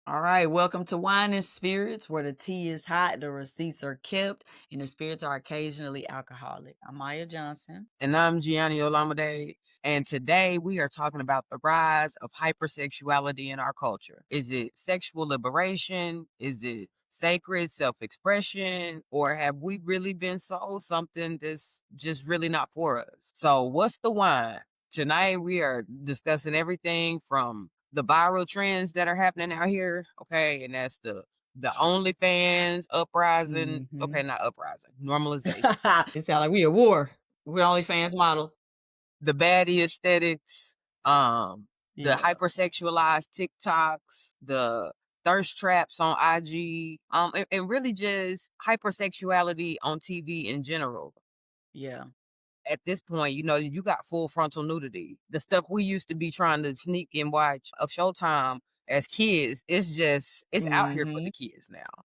All right, welcome to Wine and Spirits, where the tea is hot, the receipts are kept, and the spirits are occasionally alcoholic. I'm Maya Johnson. And I'm Jionni Olamidè. And today we are talking about the rise of hypersexuality in our culture. Is it sexual liberation? Is it sacred self-expression? Or have we really been sold something that's just really not for us? So what's the wine? Tonight we are discussing everything from the viral trends that are happening out here. Okay, and that's the OnlyFans uprising. Mm-hmm. Okay, not uprising, normalization. It sounds like we at war with OnlyFans models. The baddie aesthetics, the Yeah, hypersexualized TikToks, the thirst traps on IG, and really just hypersexuality on TV in general. yeah. At this point, you got full frontal nudity. The stuff we used to be trying to sneak and watch of Showtime as kids, it's out here for Mm-hmm. the kids now.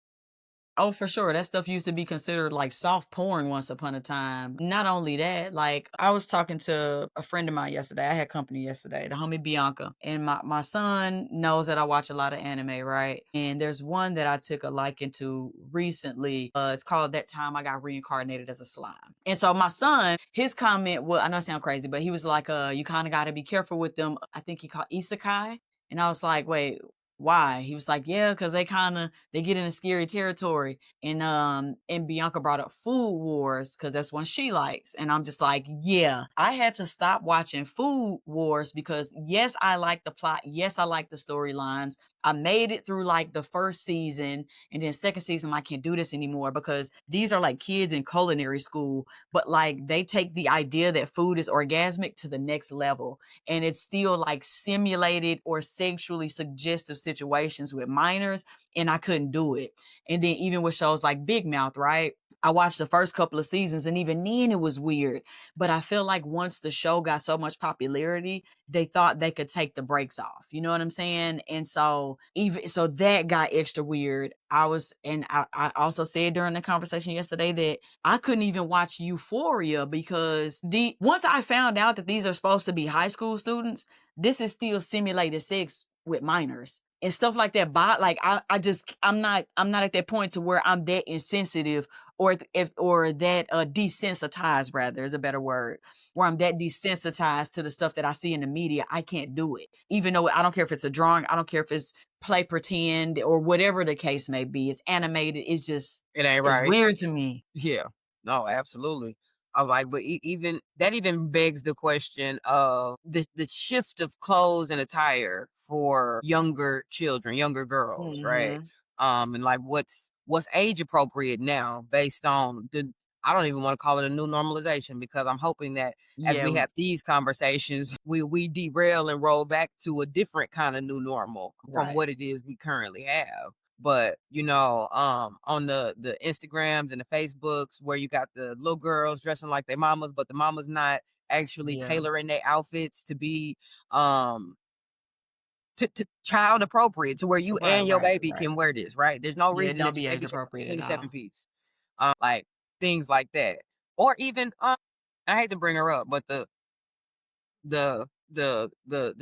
Oh, for sure. That stuff used to be considered like soft porn once upon a time. Not only that, like I was talking to a friend of mine yesterday. I had company yesterday, the homie Bianca. And my son knows that I watch a lot of anime, right? And there's one that I took a liking to recently. It's called That Time I Got Reincarnated as a Slime. And so my son, his comment was, I know it sounds crazy, but he was like, you kind of gotta be careful with them. I think he called isekai. And I was like, wait, why? He was like, yeah, because they get into scary territory. And Bianca brought up Food Wars because that's one she likes. And I'm just like, yeah, I had to stop watching Food Wars because yes, I like the plot. Yes, I like the storylines. I made it through like the first season, and then second season I can't do this anymore because these are like kids in culinary school, but like they take the idea that food is orgasmic to the next level, and it's still like simulated or sexually suggestive situations with minors, and I couldn't do it. And then even with shows like Big Mouth, right? I watched the first couple of seasons and even then it was weird. But I feel like once the show got so much popularity, they thought they could take the brakes off. You know what I'm saying? And so even so that got extra weird. I also said during the conversation yesterday that I couldn't even watch Euphoria because the once I found out that these are supposed to be high school students, this is still simulated sex with minors and stuff like that. But like I'm not at that point to where I'm that insensitive or that desensitized, rather is a better word, where I'm that desensitized to the stuff that I see in the media. I can't do it, even though I don't care if it's a drawing, I don't care if it's play pretend or whatever the case may be. It's animated. It ain't It's right. weird to me. Yeah. No, absolutely. I was like, but even that even begs the question of the shift of clothes and attire for younger children, younger girls, right? Hmm. And like what's age appropriate now based on the I don't even want to call it a new normalization because I'm hoping that as Yeah, we have these conversations, we derail and roll back to a different kind of new normal from right. what it is we currently have. But on the Instagrams and the Facebooks where you got the little girls dressing like their mamas, but the mama's not actually Yeah. tailoring their outfits to be um to child appropriate to where you Right, and your right, baby right. can wear this, right? There's no Yeah, reason don't that your be age baby should have a appropriate at 27 all. piece. Like things like that. Or even I hate to bring her up, but the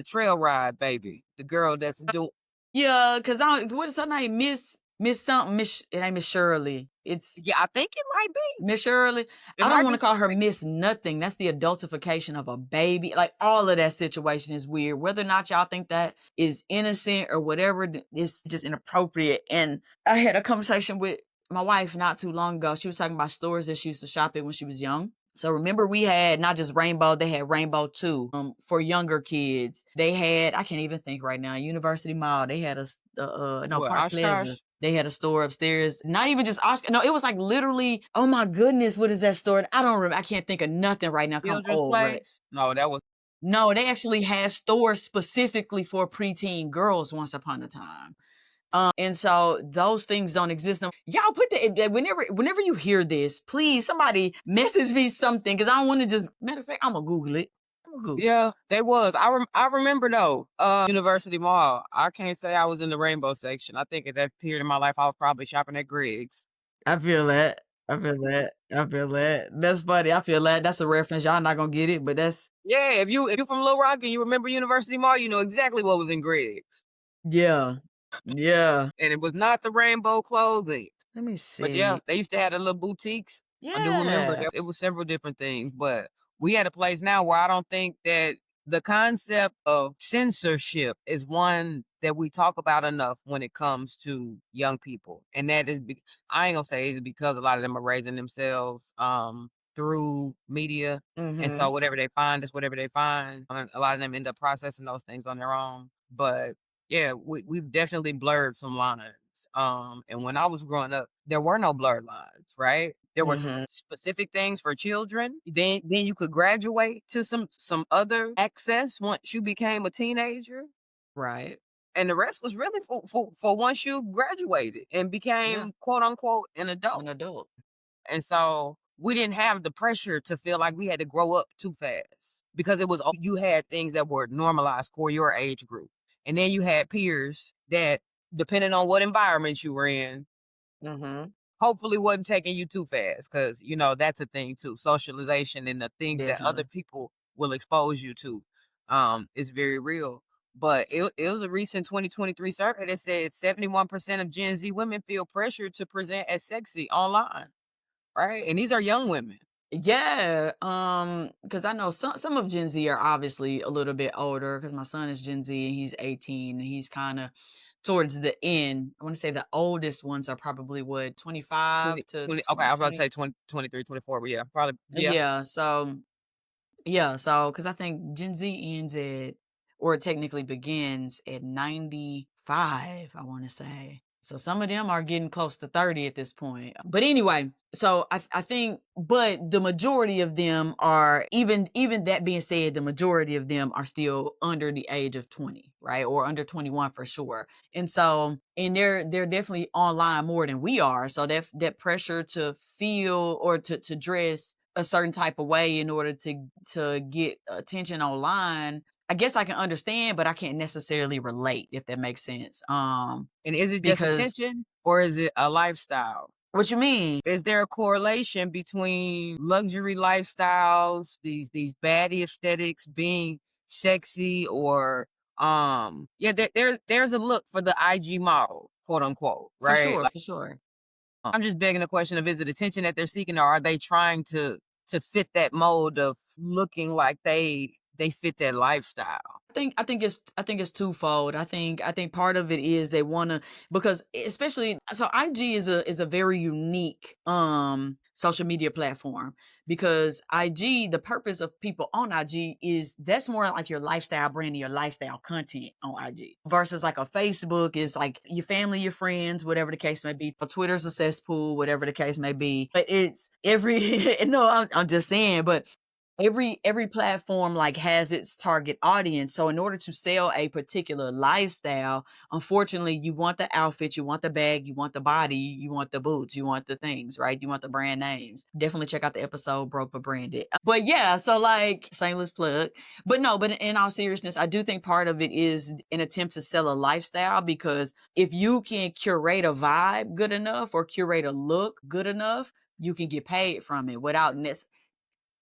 trail ride baby, the girl that's doing Yeah, cause what is her name? Miss something. It ain't Miss Shirley. It's yeah, I think it might be. Miss Shirley. It I don't might want be to call her something. Miss Nothing. That's the adultification of a baby. Like all of that situation is weird. Whether or not y'all think that is innocent or whatever, it's just inappropriate. And I had a conversation with my wife not too long ago. She was talking about stores that she used to shop at when she was young. So remember we had not just Rainbow, they had Rainbow 2 for younger kids. They had, I can't even think right now, University Mall. They had no, What, Park Plaza. Oshkosh? They had a store upstairs. Not even just Oscar. No, it was like literally, oh my goodness, what is that store? I don't remember. I can't think of nothing right now. 'Cause I'm Children's old, but Place? No, that was no, they actually had stores specifically for preteen girls once upon a time. And so those things don't exist. Y'all put whenever you hear this, please somebody message me something because I don't want to just matter of fact, I'm gonna Google it. I'm gonna Google it. yeah, they was. I remember though, University Mall. I can't say I was in the rainbow section. I think at that period in my life I was probably shopping at Greg's. I feel that. I feel that. I feel that. That's funny. I feel that. That's a reference. Y'all not gonna get it, but that's Yeah, if you from Little Rock and you remember University Mall, you know exactly what was in Greg's. yeah. Yeah. And it was not the rainbow clothing. Let me But yeah, see. they used to have the little boutiques. I do remember Yeah. that it was several different things, but we at a place now where I don't think that the concept of censorship is one that we talk about enough when it comes to young people. And that is, I ain't gonna say it's because a lot of them are raising themselves through media. And Mm-hmm. so whatever they find is whatever they find. A lot of them end up processing those things on their own. But yeah, we've definitely blurred some lines. And when I was growing up, there were no blurred lines, right? There were Mm-hmm. specific things for children. Then you could graduate to some other access once you became a teenager. Right. And the rest was really for once you graduated and Yeah. became quote unquote an An adult. adult. And so we didn't have the pressure to feel like we had to grow up too fast because it was you had things that were normalized for your age group. And then you had peers that, depending on what environment you were in, Mm-hmm. hopefully wasn't taking you too fast because, that's a thing too. Socialization and the things that other Definitely. people will expose you to is very real. But it was a recent 2023 survey that said 71% of Gen Z women feel pressure to present as sexy online. Right? And these are young women. Yeah, because I know some of Gen Z are obviously a little bit older. Because my son is Gen Z and he's 18, and he's kind of towards the end. I want to say the oldest ones are probably what 25 20 to 20. Okay, I was about to 20. say 20, 23, 24, but yeah, probably, yeah. Yeah, so yeah, so because I think Gen Z ends at, or technically begins at 95, I want to say. So some of them are getting close to 30 at this point. But anyway, so I think, but the majority of them are, even that being said, the majority of them are still under the age of 20, right? Or under 21 for sure. And so, and they're definitely online more than we are. So that pressure to feel or to dress a certain type of way in order to get attention online, I guess I can understand, but I can't necessarily relate, if that makes sense. And is it just Because attention or is it a lifestyle? what you mean? Is there a correlation between luxury lifestyles, these baddie aesthetics, being sexy, or yeah, there's a look for the IG model, quote unquote, For right? sure, Like, for sure. I'm just begging the question of, is it attention that they're seeking, or are they trying to fit that mold of looking like they fit that lifestyle? I think it's twofold. I think part of it is they want to, because especially, so IG is a very unique social media platform, because IG, the purpose of people on IG is that's more like your lifestyle brand and your lifestyle content on IG, versus like a Facebook is like your family, your friends, whatever the case may be. A Twitter's a cesspool, whatever the case may be. But it's every no, I'm just saying, but every platform like has its target audience. So in order to sell a particular lifestyle, unfortunately, you want the outfit, you want the bag, you want the body, you want the boots, you want the things, right? You want the brand names. Definitely check out the episode Broke but Branded. But yeah, so like shameless plug. But no, but in all seriousness, I do think part of it is an attempt to sell a lifestyle, because if you can curate a vibe good enough or curate a look good enough, you can get paid from it without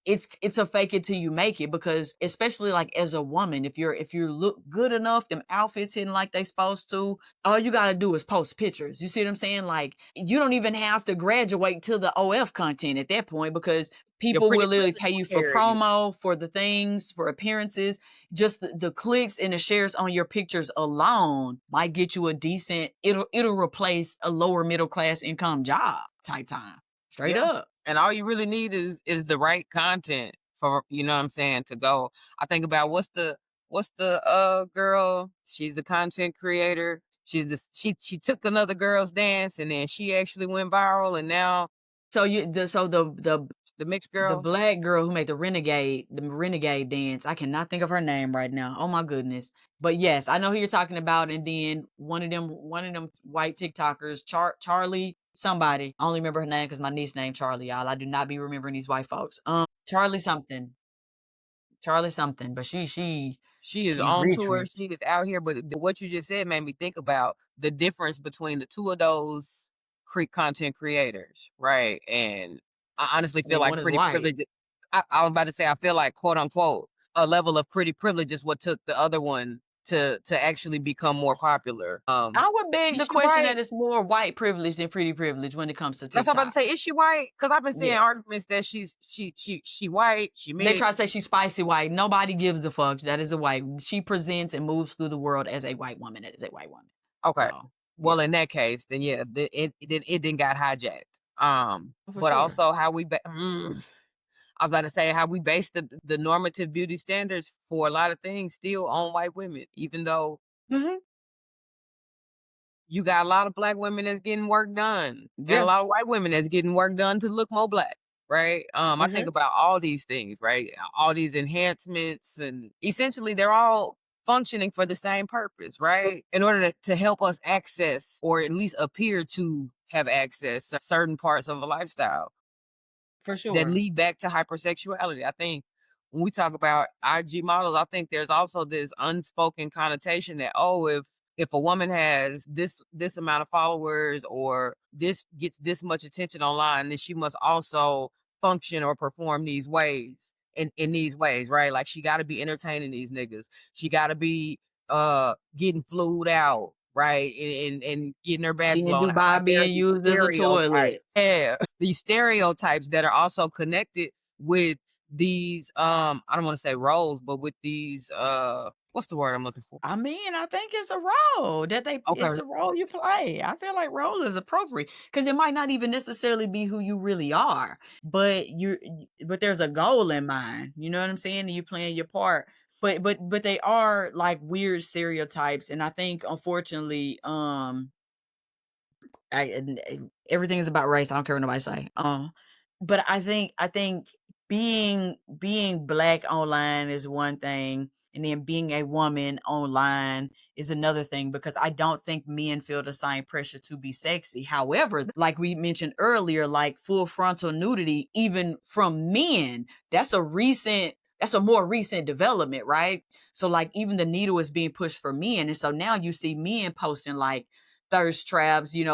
it's a fake it till you make it, because especially like as a woman, if you look good enough, them outfits hitting like they supposed to, all you gotta do is post pictures. You see what I'm saying? Like, you don't even have to graduate to the OF content at that point, because Your people pretty will literally privilege pay will you for carry you. promo, for the things, for appearances. Just the clicks and the shares on your pictures alone might get you a decent, it'll replace a lower middle class income job type time. Straight Yeah. up. And all you really need is the right content for, what I'm saying, to go. I think about what's the girl, she's the content creator. She took another girl's dance and then she actually went viral, and now So you the so the mixed the girl. black girl who made the renegade dance, I cannot think of her name right now. Oh my goodness. But yes, I know who you're talking about. And then one of them white TikTokers, Charlie somebody. I only remember her name because my niece named Charlie, y'all. I do not be remembering these white folks. Charlie something. Charlie something. But She is she on rich tour. rich. She is out here. But what you just said made me think about the difference between the two of those content creators, right? And I honestly I feel mean, like one is pretty white. privilege. I was about to say, I feel like, quote unquote, a level of pretty privilege is what took the other one to actually become more popular. I would beg Is the she question white? that it's more white privilege than pretty privilege when it comes to That's what I'm about to TikTok. say. Is she white? Because I've been seeing Yes. arguments that she white, she They try to mixed. say she's spicy white. Nobody gives a fuck. That is a white. She presents and moves through the world as a white woman. That is a white woman. Okay. So Well, yeah, in that case, then yeah, it didn't got hijacked. for But sure. also how I was about to say how we base the normative beauty standards for a lot of things still on white women, even though Hmm. you got a lot of black women that's getting work done and a Yeah. lot of white women that's getting work done to look more black. Right. I think Hmm. about all these things, right? All these enhancements, and essentially they're all functioning for the same purpose, right? In order to help us access or at least appear to have access to certain parts of a lifestyle For that sure. lead back to hypersexuality. I think when we talk about IG models, I think there's also this unspoken connotation that, oh, if a woman has this amount of followers or this gets this much attention online, then she must also function or perform these ways in these ways, right? Like she gotta be entertaining these niggas. She gotta be getting flued out, right? And getting her back She in blown out. Dubai Like there are being these used as a stereotypes. toilet. Yeah. These stereotypes that are also connected with these I don't want to say roles, but with these what's the word I'm looking for? I mean, I think it's a role that Okay. it's a role you play. I feel like role is appropriate because it might not even necessarily be who you really are, but but there's a goal in mind. You know what I'm saying? And you playing your part. But they are like weird stereotypes, and I think unfortunately, everything is about race. I don't care what nobody say. But I think being black online is one thing, and then being a woman online is another thing because I don't think men feel the same pressure to be sexy. However, like we mentioned earlier, like full frontal nudity, even from men, that's a more recent development, right? So like even the needle is being pushed for men. And so now you see men posting like thirst traps, in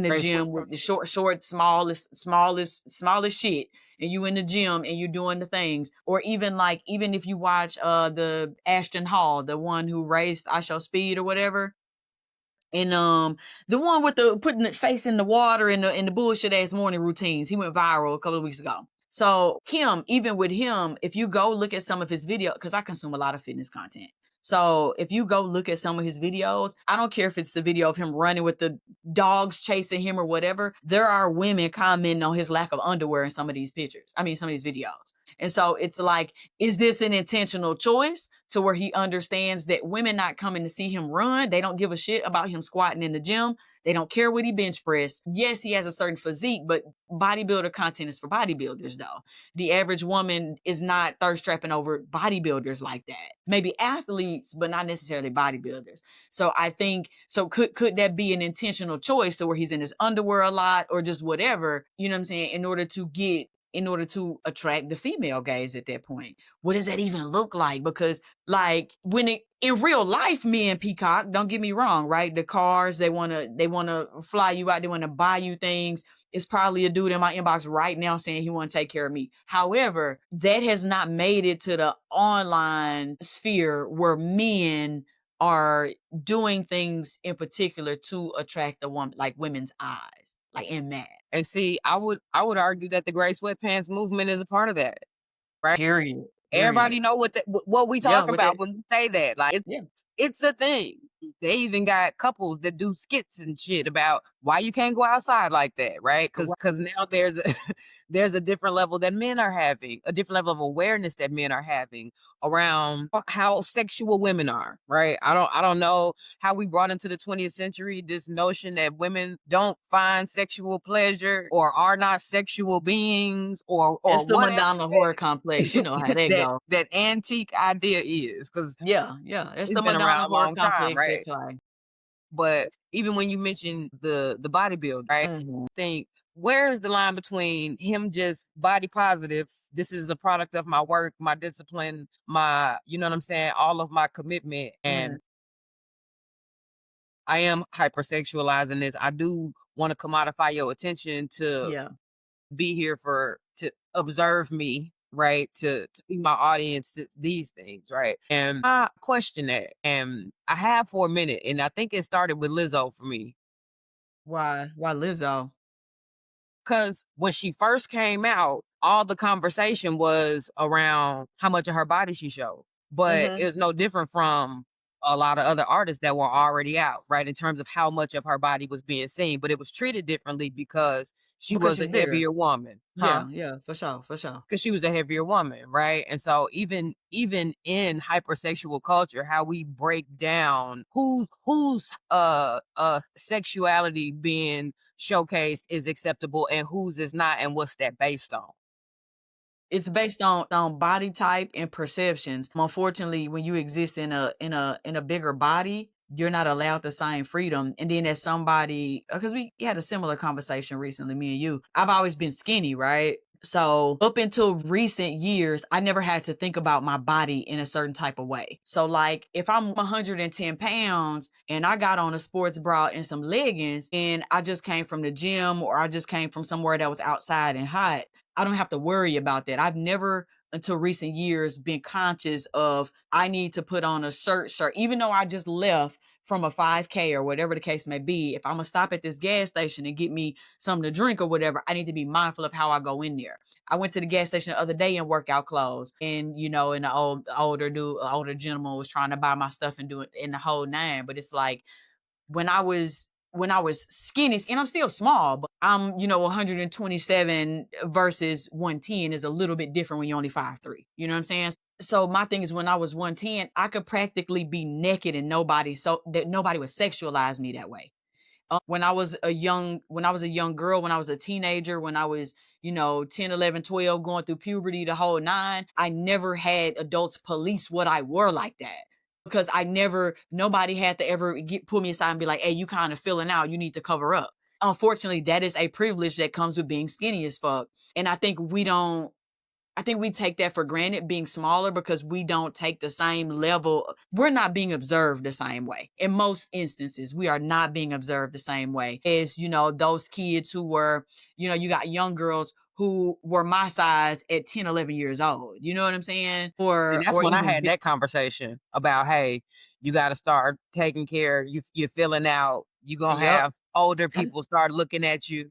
the Great sweat. gym with the short, smallest shit, and you in the gym and you doing the things. Or even if you watch the Ashton Hall, the one who raced I Show Speed or whatever, and the one with the putting the face in the water in the bullshit ass morning routines, he went viral a couple of weeks ago. So him, even with him, if you go look at some of his video, because I consume a lot of fitness content. So if you go look at some of his videos, I don't care if it's the video of him running with the dogs chasing him or whatever. There are women commenting on his lack of underwear in some of these pictures. I mean, some of these videos. And so it's like, is this an intentional choice to where he understands that women not coming to see him run, they don't give a shit about him squatting in the gym. They don't care what he bench press. Yes, he has a certain physique, but bodybuilder content is for bodybuilders though. The average woman is not thirst trapping over bodybuilders like that. Maybe athletes, but not necessarily bodybuilders. So I think so could that be an intentional choice to where he's in his underwear a lot or just whatever, you know what I'm saying, in order to attract the female gaze at that point. What does that even look like? Because like when it in real life, me and Peacock, don't get me wrong, right? The cars, they wanna fly you out, they wanna buy you things. It's probably a dude in my inbox right now saying he want to take care of me. However, that has not made it to the online sphere where men are doing things in particular to attract the woman, like women's eyes, like in that. And see, I would argue that the gray sweatpants movement is a part of that, right? Period. Period. Everybody know what we Yeah, talk with about it. when we say that. Like Yeah. it's a thing. They even got couples that do skits and shit about why you can't go outside like that, right? Because now there's a there's a different level that men are having, a different level of awareness that men are having around how sexual women are, right? I don't know how we brought into the 20th century this notion that women don't find sexual pleasure or are not sexual beings or It's the whatever Madonna horror complex. You know how that that go. that antique idea is, because Yeah, yeah. It's it's the been around Madonna a horror long time, complex right? that play. But even when you mention the bodybuilder, right? Mhm. Think, where is the line between him just body positive? This is a product of my work, my discipline, my, you know what I'm saying, all of my commitment, Mhm. and I am hypersexualizing this. I do want to commodify your attention to Yeah. be here for to observe me, right? To feed my audience to these things, right? And I question that. And I have for a minute. And I think it started with Lizzo for me. Why? Why Lizzo? Because when she first came out, all the conversation was around how much of her body she showed. But Mhm. it was no different from a lot of other artists that were already out, right? In terms of how much of her body was being seen. But it was treated differently because she Because was she's a bigger. heavier woman. Huh? Yeah, yeah, for sure, for sure. Because she was a heavier woman, right? And so even in hypersexual culture, how we break down whose sexuality being showcased is acceptable and whose is not, and what's that based on? It's based on body type and perceptions. Unfortunately, when you exist in a bigger body, you're not allowed the same freedom. And then as somebody, because we had a similar conversation recently, me and you, I've always been skinny, right? So up until recent years, I never had to think about my body in a certain type of way. So like if I'm 110 pounds and I got on a sports bra and some leggings and I just came from the gym or I just came from somewhere that was outside and hot, I don't have to worry about that. I've never until recent years been conscious of I need to put on a shirt, even though I just left from a 5K or whatever the case may be. If I'm gonna stop at this gas station and get me something to drink or whatever, I need to be mindful of how I go in there. I went to the gas station the other day in workout clothes, and and the older gentleman was trying to buy my stuff and do it in the whole nine. But it's like when I was skinny, and I'm still small, but I'm 127 versus 110 is a little bit different when you're only 5'3". You know what I'm saying? So my thing is when I was 110, I could practically be naked and nobody would sexualize me that way. When I was a young girl, when I was a teenager, when I was 10, 11, 12, going through puberty, the whole nine, I never had adults police what I wore like that because nobody had to ever pull me aside and be like, hey, you kind of feeling out, you need to cover up. Unfortunately, that is a privilege that comes with being skinny as fuck. And I think we take that for granted being smaller because we don't take the same level. We're not being observed the same way. In most instances, we are not being observed the same way as, those kids who were, you got young girls who were my size at 10, 11 years old. You know what I'm saying? And Or that's or when I even had that conversation about, hey, you got to start taking care. You're filling out. You're going to yep. have older people start looking at you.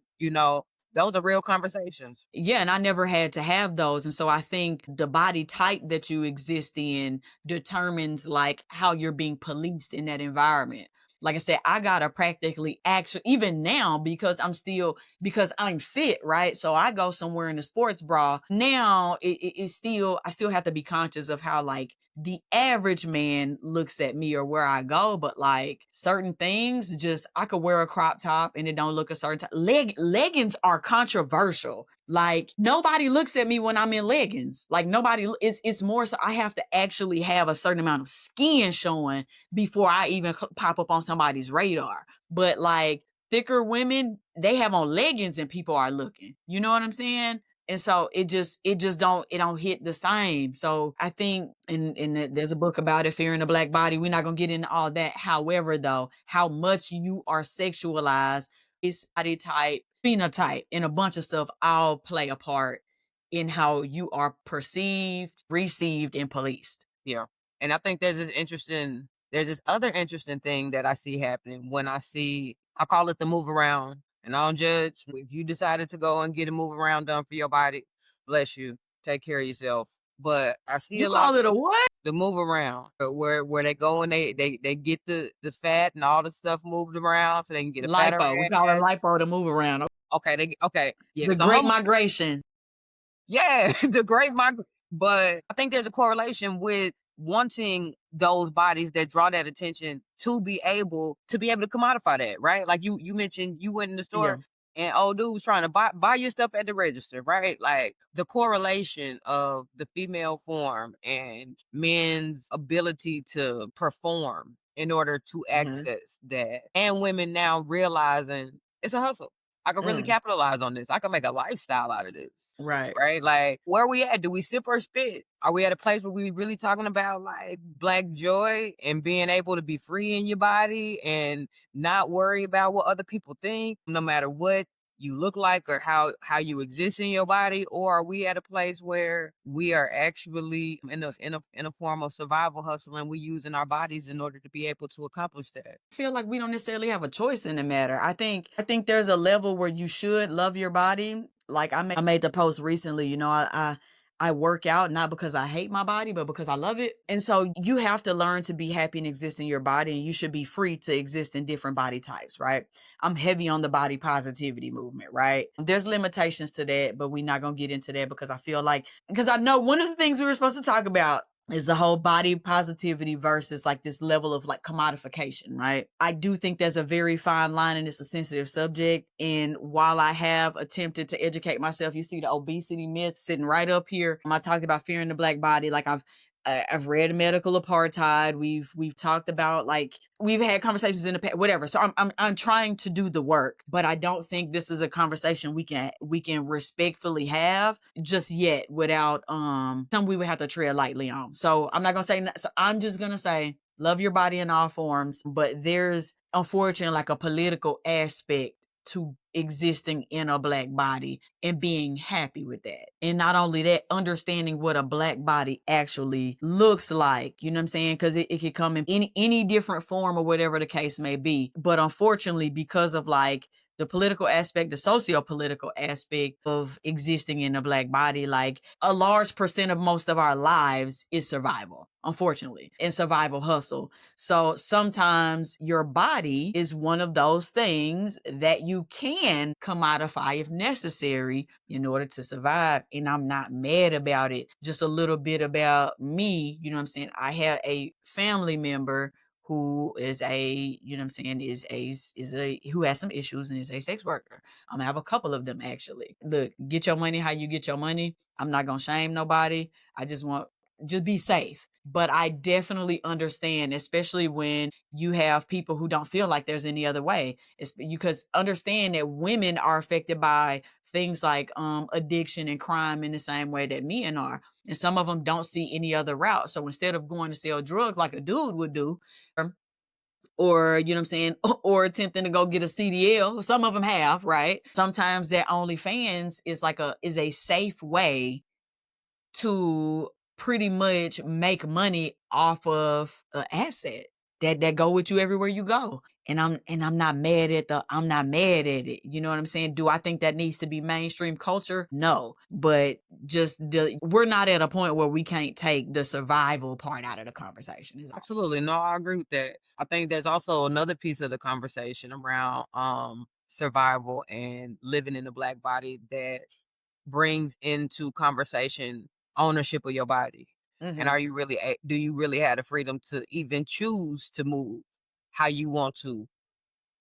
Those are real conversations. Yeah, and I never had to have those. And so I think the body type that you exist in determines like how you're being policed in that environment. Like I said, I gotta practically actually even now because I'm fit, right? So I go somewhere in a sports bra. Now it's still I still have to be conscious of how like the average man looks at me or where I go, but like certain things, just I could wear a crop top and it don't look a certain type. Leggings are controversial. Like nobody looks at me when I'm in leggings. Like nobody. It's more so I have to actually have a certain amount of skin showing before I even pop up on somebody's radar. But like thicker women, they have on leggings and people are looking. You know what I'm saying? And so it don't hit the same. So I think there's a book about it, Fear in the Black Body. We're not gonna get into all that. However, though, how much you are sexualized is body type, phenotype, and a bunch of stuff all play a part in how you are perceived, received, and policed. Yeah. And I think there's this other interesting thing that I see happening when I call it the move around. And I don't judge. If you decided to go and get a move around done for your body, bless you. Take care of yourself. But I see You a lot call it a what? the move around where they go and they get the fat and all the stuff moved around so they can get a fatter Lipo. We call it ass. lipo to move around. Okay. Yeah, The some Great of them. Migration. Yeah, the great migraine. But I think there's a correlation with wanting those bodies that draw that attention to be able to commodify that, right? Like you mentioned, you went in the Yeah. store and old dude was trying to buy your stuff at the register, right? Like the correlation of the female form and men's ability to perform in order to Mhm. access that, and women now realizing it's a hustle. I can really Mm. capitalize on this. I can make a lifestyle out of this. Right. Right? Like, where we at? Do we sip or spit? Are we at a place where we really talking about like black joy and being able to be free in your body and not worry about what other people think, no matter what you look like or how you exist in your body, or are we at a place where we are actually in a form of survival hustle and we using our bodies in order to be able to accomplish that? I feel like we don't necessarily have a choice in the matter. I think there's a level where you should love your body. Like I made the post recently, I work out not because I hate my body, but because I love it. And so you have to learn to be happy and exist in your body, and you should be free to exist in different body types, right? I'm heavy on the body positivity movement, right? There's limitations to that, but we're not going to get into that because I feel like, because I know one of the things we were supposed to talk about is the whole body positivity versus like this level of like commodification, right? I do think there's a very fine line and it's a sensitive subject. And while I have attempted to educate myself, you see the obesity myth sitting right up here. I talked about fearing the black body. Like I've read medical apartheid. We've talked about, like, we've had conversations in the past, whatever. So I'm trying to do the work, but I don't think this is a conversation we can respectfully have just yet without something we would have to tread lightly on. So I'm not gonna say. So I'm just gonna say love your body in all forms, but there's unfortunately like a political aspect to existing in a black body and being happy with that. And not only that, understanding what a black body actually looks like, you know what I'm saying? Because it could come in any different form or whatever the case may be. But unfortunately, because of like the political aspect, the socio-political aspect of existing in a black body, like a large percent of most of our lives is survival, unfortunately, and survival hustle. So sometimes your body is one of those things that you can commodify if necessary in order to survive. And I'm not mad about it. Just a little bit about me, you know what I'm saying? I have a family member who is you know what I'm saying, who has some issues and is a sex worker. I have a couple of them actually. Look, get your money how you get your money. I'm not gonna shame nobody. I just be safe. But I definitely understand, especially when you have people who don't feel like there's any other way. It's because understand that women are affected by things like addiction and crime in the same way that men are. And some of them don't see any other route. So instead of going to sell drugs like a dude would do, or you know what I'm saying, or attempting to go get a CDL, some of them have, right? Sometimes that OnlyFans is a safe way to pretty much make money off of an asset that go with you everywhere you go. And I'm not mad at it. You know what I'm saying? Do I think that needs to be mainstream culture? No. But we're not at a point where we can't take the survival part out of the conversation. Is all. Absolutely. No, I agree with that. I think there's also another piece of the conversation around survival and living in the black body that brings into conversation ownership of your body. And Mm-hmm. are you really do you really have the freedom to even choose to move how you want to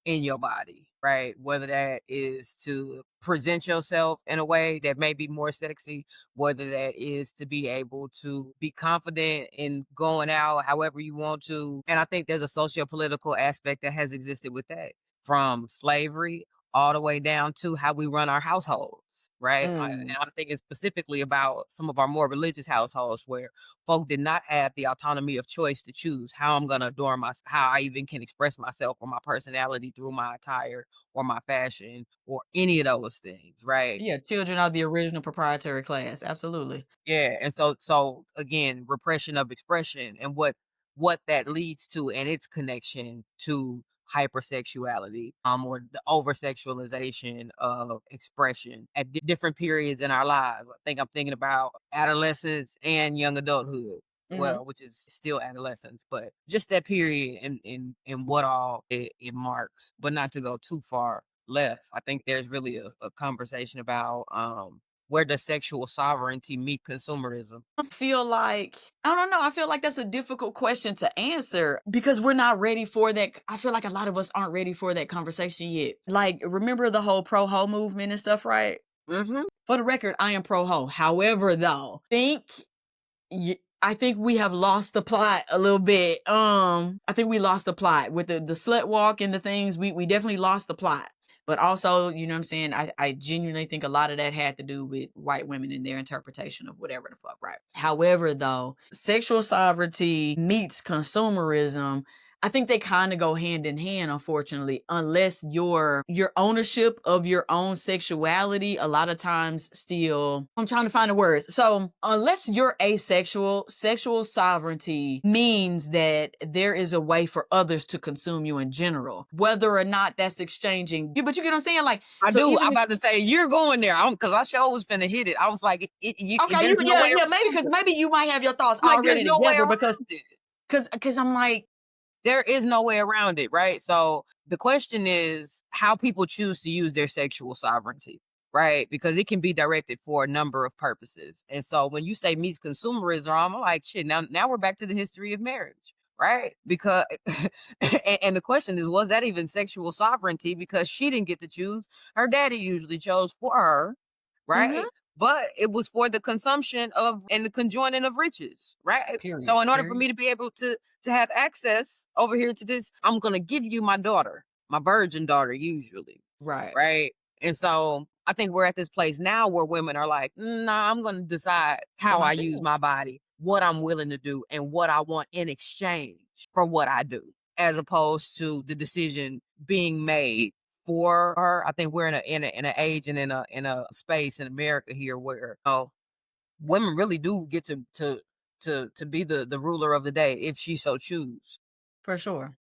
in your body, right? Whether that is to present yourself in a way that may be more sexy, whether that is to be able to be confident in going out however you want to. And I think there's a socio-political aspect that has existed with that from slavery all the way down to how we run our households, right? And Mm. I'm thinking specifically about some of our more religious households where folk did not have the autonomy of choice to choose how I'm going to adorn how I even can express myself or my personality through my attire or my fashion or any of those things, right? Yeah, children are the original proprietary class. Absolutely. Yeah, and so again, repression of expression and what that leads to and its connection to hypersexuality, or the over sexualization of expression at different periods in our lives. I think I'm thinking about adolescence and young adulthood. Mm-hmm. Well, which is still adolescence, but just that period and what all it marks, but not to go too far left. I think there's really a conversation about where does sexual sovereignty meet consumerism? I don't know. I feel like that's a difficult question to answer because we're not ready for that. I feel like a lot of us aren't ready for that conversation yet. Like, remember the whole pro ho movement and stuff, right? Mhm. For the record, I am pro ho. However, though, I think we have lost the plot a little bit. I think we lost the plot with the slut walk and the things. We definitely lost the plot. But also, you know what I'm saying? I genuinely think a lot of that had to do with white women and their interpretation of whatever the fuck, right? However, though, sexual sovereignty meets consumerism. I think they kind of go hand in hand, unfortunately, unless your ownership of your own sexuality a lot of times still, I'm trying to find the words. So unless you're asexual, sexual sovereignty means that there is a way for others to consume you in general, whether or not that's exchanging. But you get what I'm saying? Like, I so do. I'm even if about to say you're going there. Because I sure was finna hit it. I was like, okay, there's no yeah, way yeah, maybe around because it. maybe you might have your thoughts I'm like, there's already no way together around because it. I'm like, There is no way around it, right? So the question is how people choose to use their sexual sovereignty, right? Because it can be directed for a number of purposes. And so when you say meets consumerism, I'm like, shit, now we're back to the history of marriage, right? Because and the question is, was that even sexual sovereignty? Because she didn't get to choose. Her daddy usually chose for her, mhm, right? But it was for the consumption of and the conjoining of riches, right? period, So in order for period. me to be able to have access over here to this, I'm gonna give you my daughter, my virgin daughter, usually, Right. right? And so I think we're at this place now where women are like, nah, I'm gonna decide For how I use myself. my body, what I'm willing to do, and what I want in exchange for what I do, as opposed to the decision being made for her. I think we're in a age and in a space in America here where women really do get to be the ruler of the day if she so choose. For sure.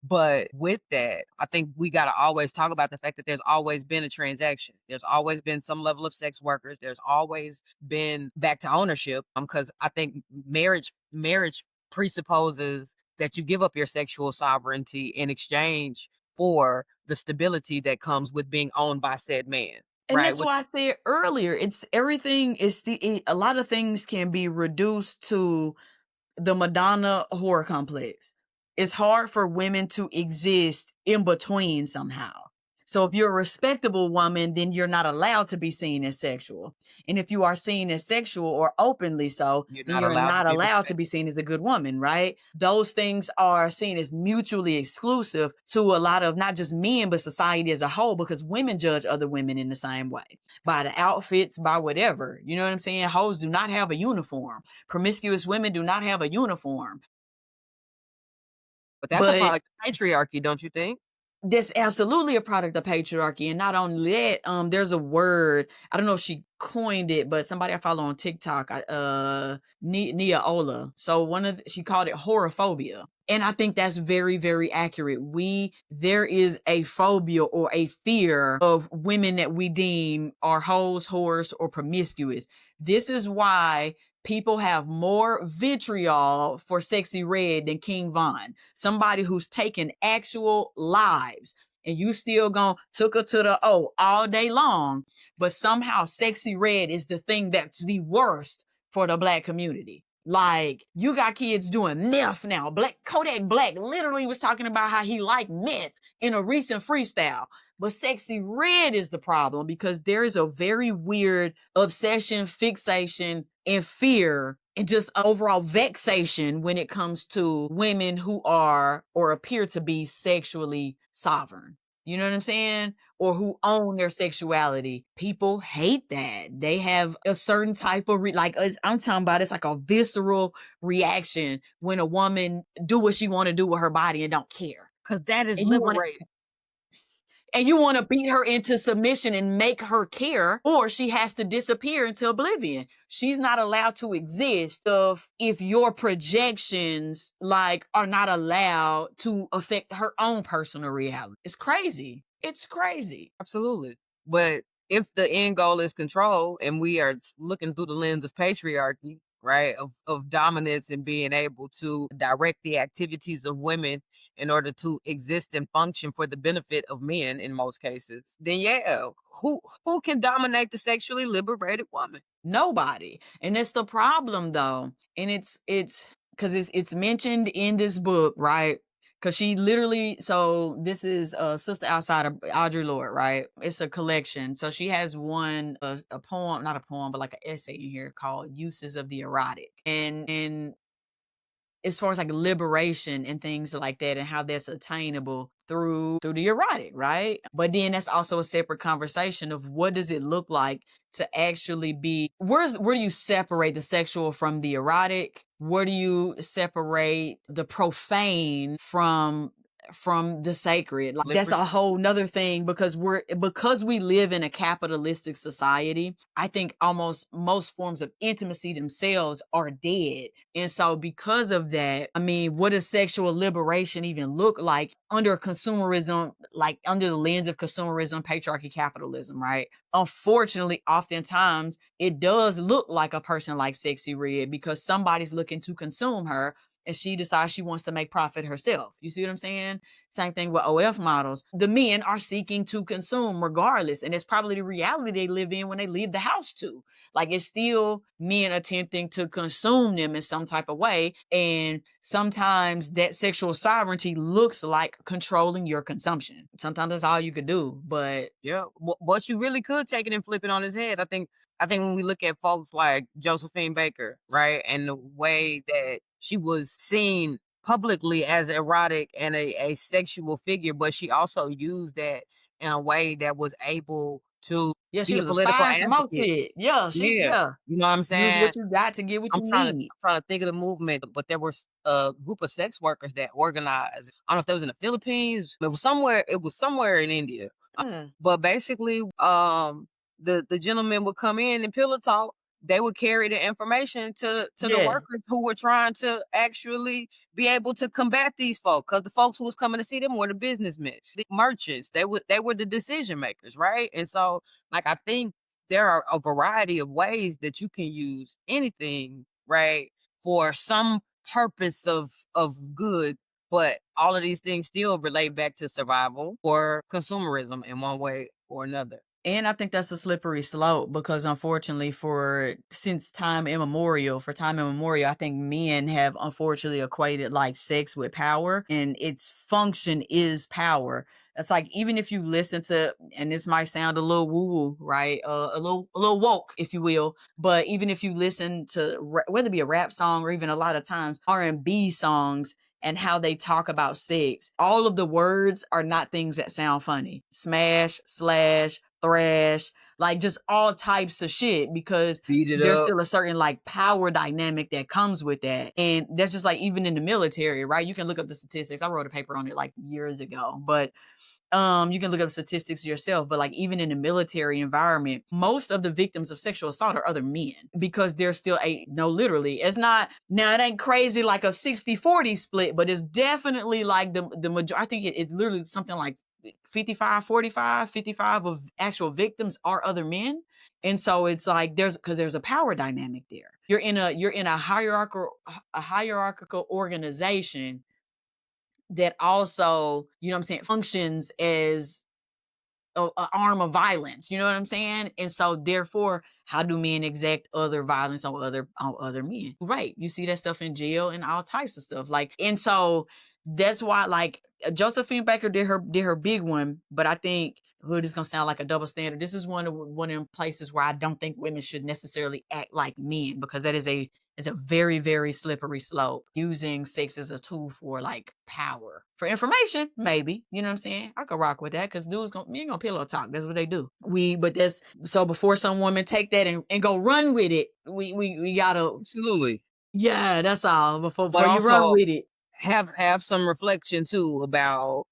But with that, I think we got to always talk about the fact that there's always been a transaction. There's always been some level of sex workers. There's always been back to ownership. Because I think marriage presupposes that you give up your sexual sovereignty in exchange for the stability that comes with being owned by said man, And right? that's Which why I said earlier, it's everything is a lot of things can be reduced to the Madonna horror complex. It's hard for women to exist in between somehow. So if you're a respectable woman, then you're not allowed to be seen as sexual. And if you are seen as sexual or openly so, you're then not you're allowed to not be allowed to be respected. seen as a good woman, right? Those things are seen as mutually exclusive to a lot of not just men, but society as a whole, because women judge other women in the same way by the outfits, by whatever. You know what I'm saying? Hoes do not have a uniform. Promiscuous women do not have a uniform. But that's a But product of patriarchy, don't you think? that's absolutely a product of patriarchy. And not only that, there's a word, I don't know if she coined it, but somebody I follow on TikTok, Nia Ola. So she called it horophobia. And I think that's very, very accurate. There is a phobia or a fear of women that we deem are hoes, whores, or promiscuous. This is why people have more vitriol for Sexy Red than King Von. Somebody who's taken actual lives. And you still took her to the O all day long. But somehow Sexy Red is the thing that's the worst for the black community. Like, you got kids doing meth now. Kodak Black literally was talking about how he liked meth in a recent freestyle. But Sexy Red is the problem because there is a very weird obsession, fixation, and fear and just overall vexation when it comes to women who are or appear to be sexually sovereign. You know what I'm saying? Or who own their sexuality. People hate that. They have a certain type of I'm talking about, it's like a visceral reaction when a woman do what she want to do with her body and don't care. Because that is And you want liberating. to beat her into submission and make her care, or she has to disappear into oblivion. She's not allowed to exist if your projections are not allowed to affect her own personal reality. It's crazy. It's crazy. Absolutely. But if the end goal is control and we are looking through the lens of patriarchy, right, of dominance and being able to direct the activities of women in order to exist and function for the benefit of men in most cases, then yeah, who can dominate the sexually liberated woman? Nobody. And it's the problem though. And it's because it's mentioned in this book, right? Because she literally, so this is Sister Outside of Audre Lorde, right? It's a collection. So she has a poem, not a poem, but like an essay in here called Uses of the Erotic. And as far as like liberation and things like that and how that's attainable through the erotic, right? But then that's also a separate conversation of what does it look like to actually be where do you separate the sexual from the erotic? Where do you separate the profane from the sacred? Like that's Slippery a slope. whole nother thing because we live in a capitalistic society. I think almost most forms of intimacy themselves are dead. And so because of that, I mean, what does sexual liberation even look like under consumerism, like under the lens of consumerism, patriarchy, capitalism, right? Unfortunately, oftentimes it does look like a person like Sexy Red because somebody's looking to consume her and she decides she wants to make profit herself. You see what I'm saying? Same thing with OF models. The men are seeking to consume regardless. And it's probably the reality they live in when they leave the house too. Like it's still men attempting to consume them in some type of way. And sometimes that sexual sovereignty looks like controlling your consumption. Sometimes that's all you could do. But Yeah, but you really could take it and flip it on his head. I think when we look at folks like Josephine Baker, right, and the way that she was seen publicly as erotic and a sexual figure, but she also used that in a way that was able to yeah, she be a was a political spy and smoke advocate. it. Yeah, Yeah, yeah. you know what I'm Use saying? what you got to get what you need. I'm trying to think of the movement, but there was a group of sex workers that organized. I don't know if that was in the Philippines. It was somewhere in India. Mm, But basically, the gentleman would come in and pillow talk. They would carry the information to the yeah. workers who were trying to actually be able to combat these folks. Because the folks who was coming to see them were the businessmen, the merchants. They were the decision makers, right? And so, like, I think there are a variety of ways that you can use anything, right, for some purpose of good, but all of these things still relate back to survival or consumerism in one way or another. And I think that's a slippery slope because unfortunately for time immemorial, I think men have unfortunately equated like sex with power and its function is power. It's like even if you listen to, and this might sound a little woo woo, right? A little woke, if you will. But even if you listen to whether it be a rap song or even a lot of times R&B songs, and how they talk about sex. All of the words are not things that sound funny. Smash, slash, thrash, like just all types of shit because Beat it there's up. still a certain like power dynamic that comes with that. And that's just like even in the military, right? You can look up the statistics. I wrote a paper on it like years ago, but you can look up statistics yourself, but like even in the military environment, most of the victims of sexual assault are other men because there's still a no, literally, it's not now, it ain't crazy like a 60-40 split, but it's definitely like the majority. I think it's literally something like 55-45, 55 of actual victims are other men. And so it's like there's a power dynamic there. You're in a hierarchical organization that also, you know what I'm saying, functions as a arm of violence. You know what I'm saying? And so therefore, how do men exact other violence on other men? Right. You see that stuff in jail and all types of stuff. Like, and so that's why like Josephine Baker did her big one, but I think hood is gonna sound like a double standard. This is one of them places where I don't think women should necessarily act like men because that is a very, very slippery slope. Using sex as a tool for like power. For information, maybe. You know what I'm saying? I could rock with that because men gonna pillow talk. That's what they do. But that's so before some women take that and go run with it, we gotta Absolutely. yeah, that's all. But Before you run also with it. have some reflection too about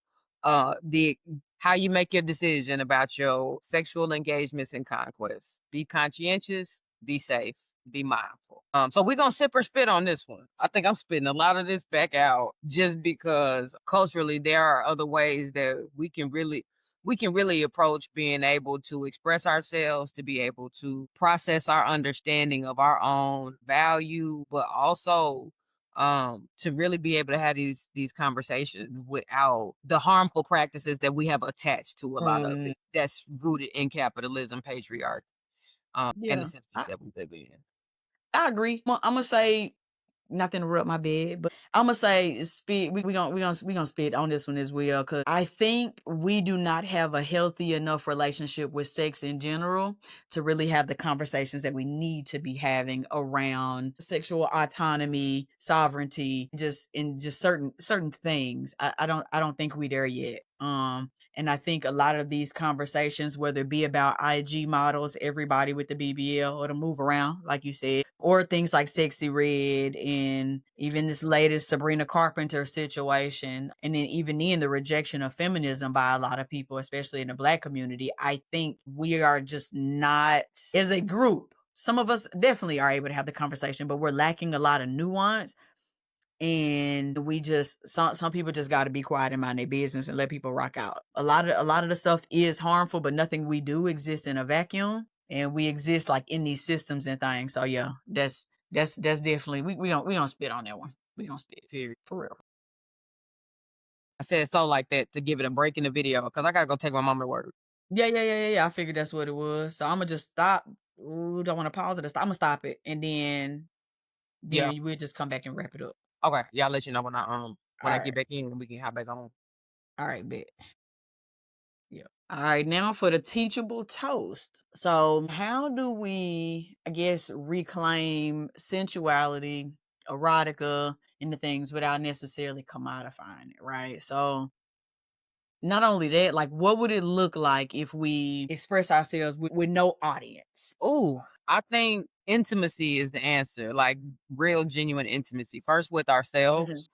the how you make your decision about your sexual engagements and conquests. Be conscientious, be safe, be mindful. So we're gonna sip or spit on this one. I think I'm spitting a lot of this back out just because culturally there are other ways that we can really approach being able to express ourselves, to be able to process our understanding of our own value, but also to really be able to have these conversations without the harmful practices that we have attached to a lot of Mm, it that's rooted in capitalism, patriarchy, and the yeah. systems that we live in. I agree. Well, I'm gonna say not to interrupt my bed, but I'ma say spit we gonna spit on this one as well, cause I think we do not have a healthy enough relationship with sex in general to really have the conversations that we need to be having around sexual autonomy, sovereignty, just certain things. I don't think we there yet. And I think a lot of these conversations, whether it be about IG models, everybody with the BBL or to move around, like you said, or things like Sexy Red and even this latest Sabrina Carpenter situation, and then even in the rejection of feminism by a lot of people, especially in the Black community, I think we are just not, as a group, some of us definitely are able to have the conversation, but we're lacking a lot of nuance. And we just some people just got to be quiet and mind their business and let people rock out. A lot of the stuff is harmful, but nothing we do exists in a vacuum, and we exist like in these systems and things. So yeah, that's definitely we gonna spit on that one. We gonna spit Period. for real. I said so like that to give it a break in the video because I gotta go take my mom to work. Yeah. I figured that's what it was. So I'm gonna just stop. Ooh, don't want to pause it. I'm gonna stop it, and then Yeah. we'll just come back and wrap it up. Okay. Yeah, I'll let you know All when I right, get back in and we can hop back on. all right, bet. Yeah. All right, now for the teachable toast. So, how do we, I guess, reclaim sensuality, erotica, and the things without necessarily commodifying it, right? So, not only that, like, what would it look like if we express ourselves with no audience? Ooh, I think intimacy is the answer. Like real genuine intimacy. First with ourselves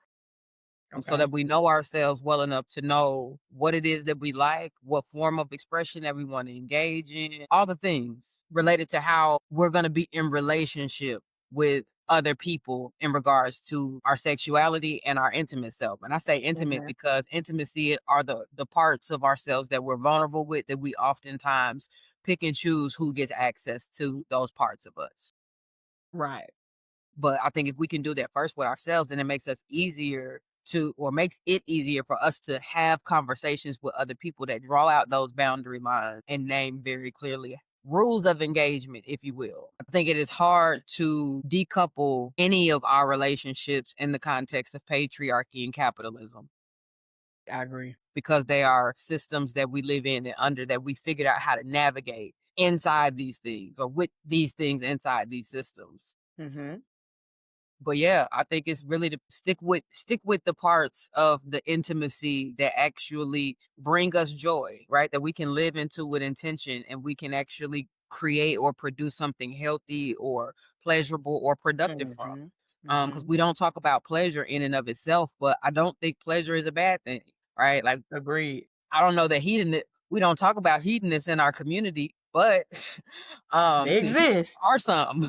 Hmm. so Okay. that we know ourselves well enough to know what it is that we like, what form of expression that we want to engage in, all the things related to how we're going to be in relationship with other people in regards to our sexuality and our intimate self. And I say intimate Hmm. because intimacy are the parts of ourselves that we're vulnerable with that we oftentimes pick and choose who gets access to those parts of us. Right. But I think if we can do that first with ourselves, then it makes us easier to, or makes it easier for us to have conversations with other people that draw out those boundary lines and name very clearly rules of engagement, if you will. I think it is hard to decouple any of our relationships in the context of patriarchy and capitalism I agree. because they are systems that we live in and under that we figured out how to navigate inside these things or with these things inside these systems. Hmm. But yeah, I think it's really to stick with the parts of the intimacy that actually bring us joy, right? That we can live into with intention and we can actually create or produce something healthy or pleasurable or productive from. Hmm. Because Hmm. we don't talk about pleasure in and of itself, but I don't think pleasure is a bad thing, right? Like Agreed. I don't know that hedonists, we don't talk about hedonists in our community, but They there exist. are some.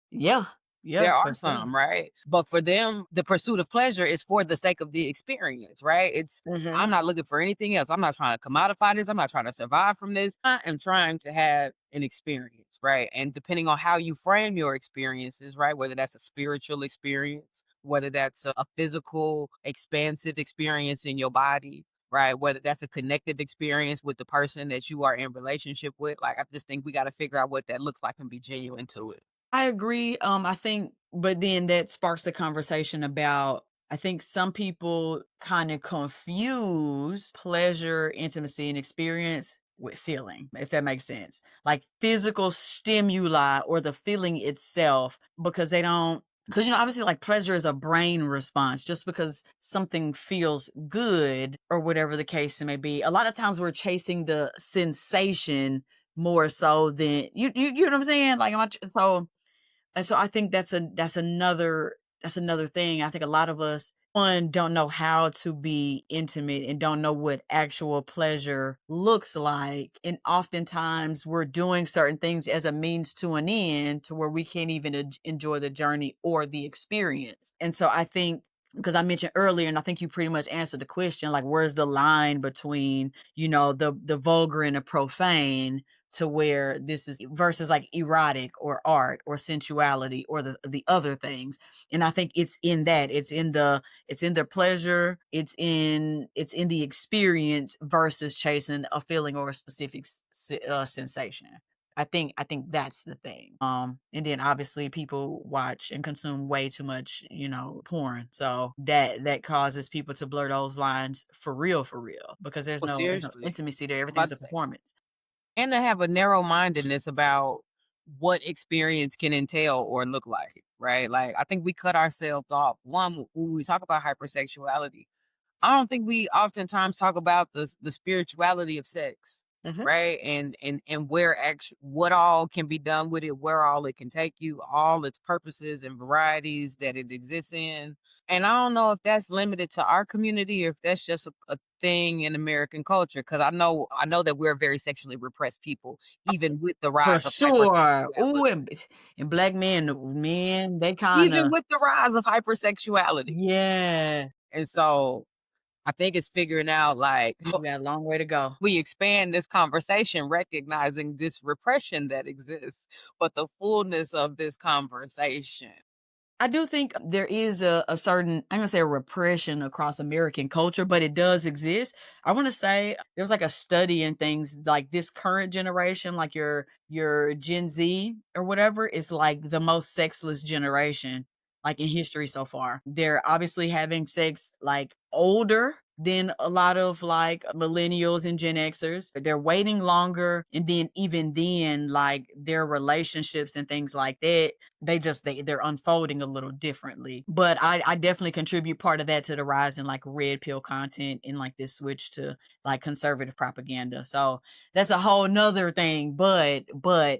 Yeah. Yeah, There for are sure. some, right? But for them, the pursuit of pleasure is for the sake of the experience, right? I'm Hmm. not looking for anything else. I'm not trying to commodify this. I'm not trying to survive from this. I am trying to have an experience, right? And depending on how you frame your experiences, right? Whether that's a spiritual experience, whether that's a physical, expansive experience in your body, right? Whether that's a connective experience with the person that you are in relationship with. Like, I just think we got to figure out what that looks like and be genuine to it. I agree. I think, but then that sparks a conversation about, I think some people kind of confuse pleasure, intimacy, and experience with feeling, if that makes sense. Like physical stimuli or the feeling itself, because they don't, because, obviously, like pleasure is a brain response. Just because something feels good or whatever the case may be, a lot of times we're chasing the sensation more so than you know what I'm saying? Like, so I think that's another thing. I think a lot of us, one, don't know how to be intimate and don't know what actual pleasure looks like. And oftentimes we're doing certain things as a means to an end to where we can't even enjoy the journey or the experience. And so I think, because I mentioned earlier, and I think you pretty much answered the question, like where's the line between, the vulgar and the profane, to where this is versus like erotic or art or sensuality or the other things. And I think it's in that, it's in the pleasure, it's in the experience versus chasing a feeling or a specific sensation. I think that's the thing. And then obviously people watch and consume way too much, porn. So that causes people to blur those lines for real, because there's Well, no seriously, intimacy there. I'm Everything about is to a say, performance. and to have a narrow mindedness about what experience can entail or look like, right? Like, I think we cut ourselves off. One, when we talk about hypersexuality, I don't think we oftentimes talk about the spirituality of sex, Mhm. right? And where what all can be done with it, where all it can take you, all its purposes and varieties that it exists in. And I don't know if that's limited to our community or if that's just a thing in American culture. Because I know that we're very sexually repressed people, even with the For rise of sure. Ooh, hypersexuality. and black men, they Even kinda, with the rise of hypersexuality. yeah, And so I think it's figuring out like we got a long way to go. we expand this conversation, recognizing this repression that exists, but the fullness of this conversation. I do think there is a certain, I'm gonna say, a repression across American culture, but it does exist. I want to say there was like a study and things like this current generation, like your Gen Z or whatever, is like the most sexless generation like in history so far. They're obviously having sex like older than a lot of like millennials and Gen Xers. They're waiting longer, and then even then, like their relationships and things like that, they're unfolding a little differently. But I definitely contribute part of that to the rise in like red pill content and like this switch to like conservative propaganda. So that's a whole nother thing. But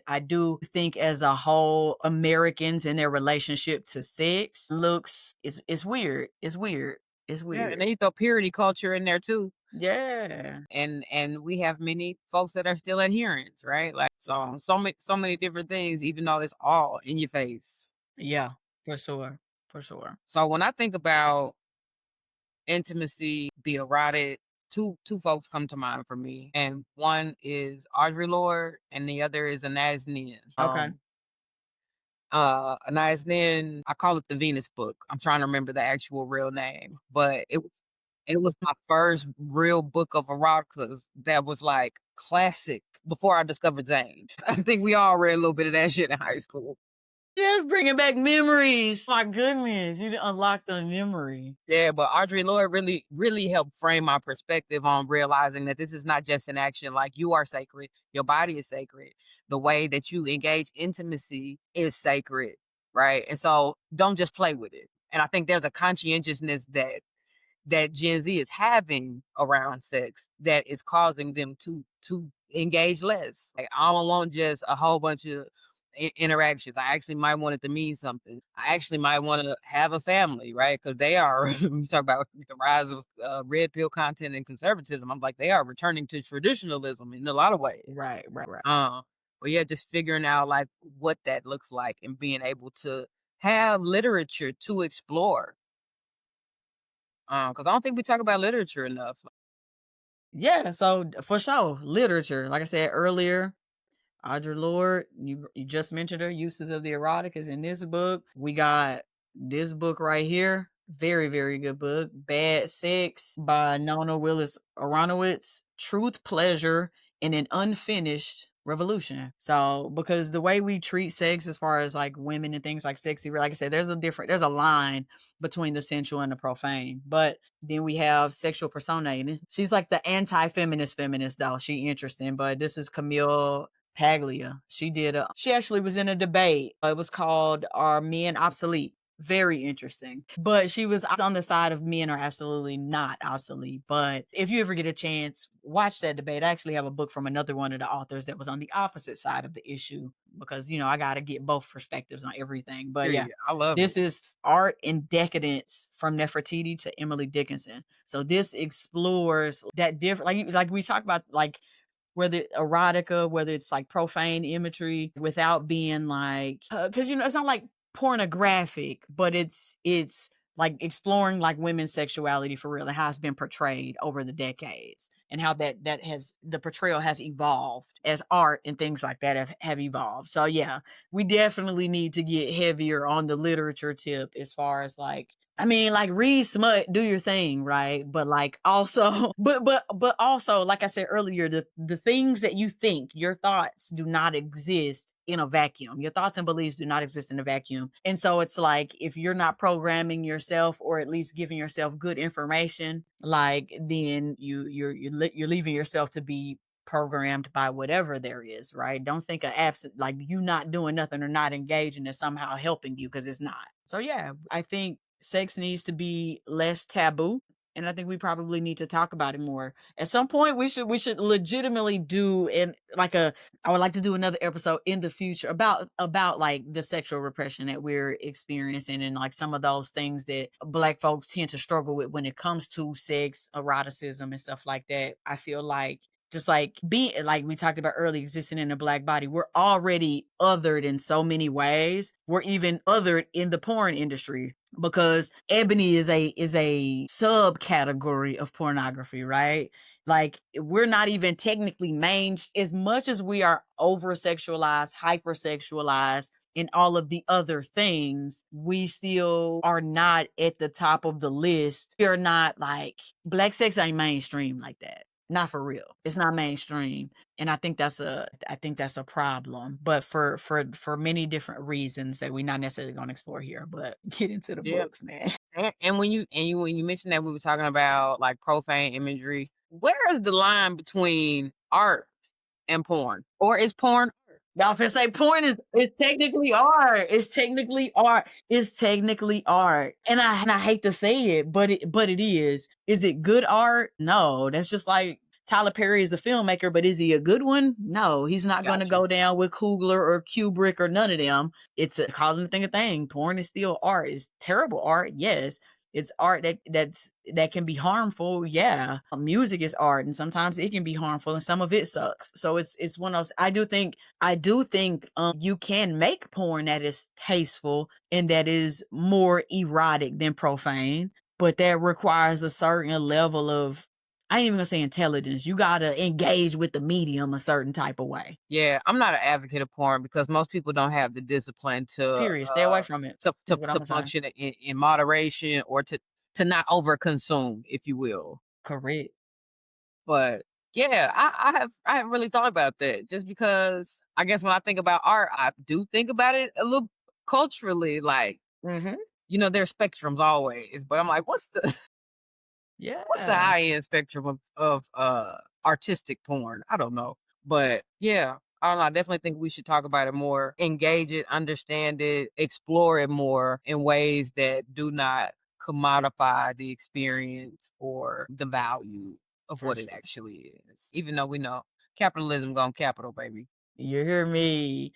I do think as a whole, Americans and their relationship to sex looks it's weird. It's weird. It's Yeah, and weird. then you throw purity culture in there too. Yeah. And we have many folks that are still adherents, right? Like so many different things, even though it's all in your face. Yeah. For sure. For sure. So when I think about intimacy, the erotic, two folks come to mind for me. And one is Audre Lorde and the other is Anaz Nin. Okay. Anais Nin, I call it the Venus book. I'm trying to remember the actual real name, but it was my first real book of erotica that was like classic before I discovered Zane. I think we all read a little bit of that shit in high school. Just bringing back memories. My goodness, you unlocked a memory. Yeah, but Audre Lorde really, really helped frame my perspective on realizing that this is not just an action. Like, you are sacred, your body is sacred. The way that you engage intimacy is sacred, right? And so don't just play with it. And I think there's a conscientiousness that Gen Z is having around sex that is causing them to engage less. Like, I don't want just a whole bunch of interactions. I actually might want it to mean something. I actually might want to have a family, right? Because they are. We talk about the rise of red pill content and conservatism. I'm like, they are returning to traditionalism in a lot of ways. Right, right, right. Uh, but yeah, just figuring out like what that looks like and being able to have literature to explore. Because I don't think we talk about literature enough. Yeah, so for sure, literature. Like I said earlier, Audre Lorde, you just mentioned her. Uses of the Erotic is in this book. We got this book right here. Very, very good book. Bad Sex by Nona Willis Aronowitz. Truth, Pleasure, and an Unfinished Revolution. So, because the way we treat sex as far as like women and things like sexy, like I said, there's a line between the sensual and the profane. But then we have sexual personating. She's like the anti-feminist feminist though. She interesting, but this is Camille Paglia. She actually was in a debate. It was called Are Men Obsolete? Very interesting. But she was on the side of men are absolutely not obsolete. But if you ever get a chance, watch that debate. I actually have a book from another one of the authors that was on the opposite side of the issue because, I got to get both perspectives on everything. But yeah, Period. I love this it. is Art and Decadence from Nefertiti to Emily Dickinson. So this explores that different, like we talk about, like whether erotica, whether it's like profane imagery without being like, because it's not like pornographic, but it's like exploring like women's sexuality for real and how it's been portrayed over the decades and how that has the portrayal has evolved as art and things like that have evolved. So yeah, we definitely need to get heavier on the literature tip as far as like I mean, like, read smut, do your thing, right? But, like, also but also, like I said earlier, the things that you think, your thoughts do not exist in a vacuum. Your thoughts and beliefs do not exist in a vacuum. And so it's like, if you're not programming yourself or at least giving yourself good information, like, then you're leaving yourself to be programmed by whatever there is, right? Don't think of absent like you not doing nothing or not engaging is somehow helping you, because it's not. So yeah, I think sex needs to be less taboo, and I think we probably need to talk about it more. At some point we should legitimately do in like a I would like to do another episode in the future about like the sexual repression that we're experiencing, and like some of those things that black folks tend to struggle with when it comes to sex, eroticism and stuff like that. I feel like, just like being like we talked about earlier, existing in a black body, we're already othered in so many ways. We're even othered in the porn industry because ebony is a subcategory of pornography, right? Like, we're not even technically main, as much as we are over sexualized, hypersexualized, and all of the other things, we still are not at the top of the list. We're not like, black sex ain't mainstream like that. Not for real. It's not mainstream. And I think that's a problem. But for many different reasons that we're not necessarily gonna explore here. But get into the Yeah. books, man. And when you mentioned that we were talking about like profane imagery, where is the line between art and porn? Or is porn art? Y'all finna say porn is technically art. It's technically art. It's technically art. And I hate to say it, but it is. Is it good art? No. That's just like Tyler Perry is a filmmaker, but is he a good one? No. He's not gonna Got you. go down with Kugler or Kubrick or none of them. It's calling the thing a thing. Porn is still art. It's terrible art, yes. It's art that can be harmful. Yeah. Music is art, and sometimes it can be harmful, and some of it sucks. So it's one of those. I do think you can make porn that is tasteful and that is more erotic than profane, but that requires a certain level of, I ain't even gonna say intelligence. You gotta engage with the medium a certain type of way. Yeah, I'm not an advocate of porn because most people don't have the discipline Period. Stay away from it. Is what I'm to gonna say. function in moderation or to not overconsume, if you will. Correct. But yeah, I have really thought about that just because I guess when I think about art, I do think about it a little culturally, like, Mm-hmm. there's spectrums always, but I'm like, what's the Yeah. high end spectrum of artistic porn? I don't know. But yeah, I don't know. I definitely think we should talk about it more, engage it, understand it, explore it more in ways that do not commodify the experience or the value of For what it sure. actually is. Even though we know capitalism gone capital, baby. You hear me?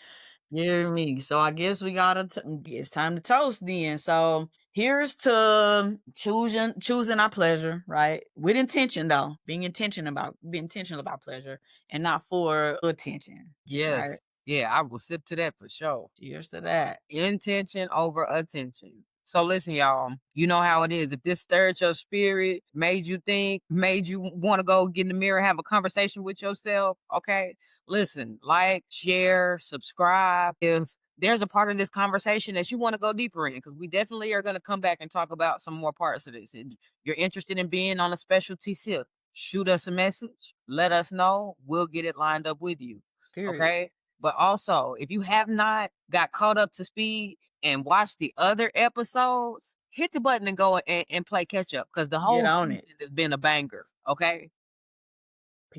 You hear me? So I guess it's time to toast then. So here's to choosing our pleasure, right? With intention though. Be intentional about pleasure and not for attention. Right? Yes. Yeah, I will sip to that for sure. Cheers to that. Intention over attention. So listen, y'all, you know how it is. If this stirred your spirit, made you think, made you want to go get in the mirror, have a conversation with yourself, okay? Listen, like, share, subscribe. If there's a part of this conversation that you want to go deeper in, because we definitely are going to come back and talk about some more parts of this. And you're interested in being on a specialty sip, shoot us a message, let us know. We'll get it lined up with you. Period. Okay. But also, if you have not got caught up to speed and watched the other episodes, hit the button and go and play catch up because the Get whole on season it. has been a banger. Okay.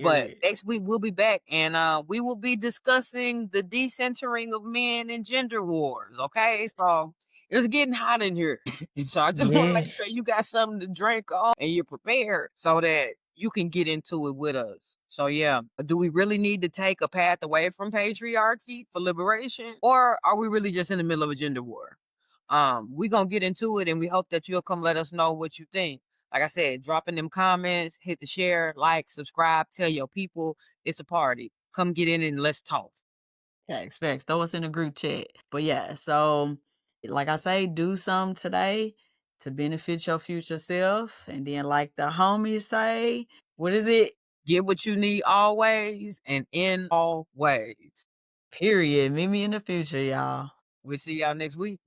But Period. next week we'll be back and we will be discussing the decentering of men and gender wars. Okay. So it's getting hot in here. And so I just want to make Yeah. sure you got something to drink on and you're prepared so that you can get into it with us. So yeah, do we really need to take a path away from patriarchy for liberation? Or are we really just in the middle of a gender war? We're gonna get into it and we hope that you'll come let us know what you think. Like I said, drop in them comments, hit the share, like, subscribe, tell your people it's a party. Come get in and let's talk. Yeah, expects. Throw us in a group chat. But yeah, so like I say, do some today to benefit your future self. And then like the homies say, what is it? Get what you need always and in all ways. Period. Meet me in the future, y'all. We'll see y'all next week.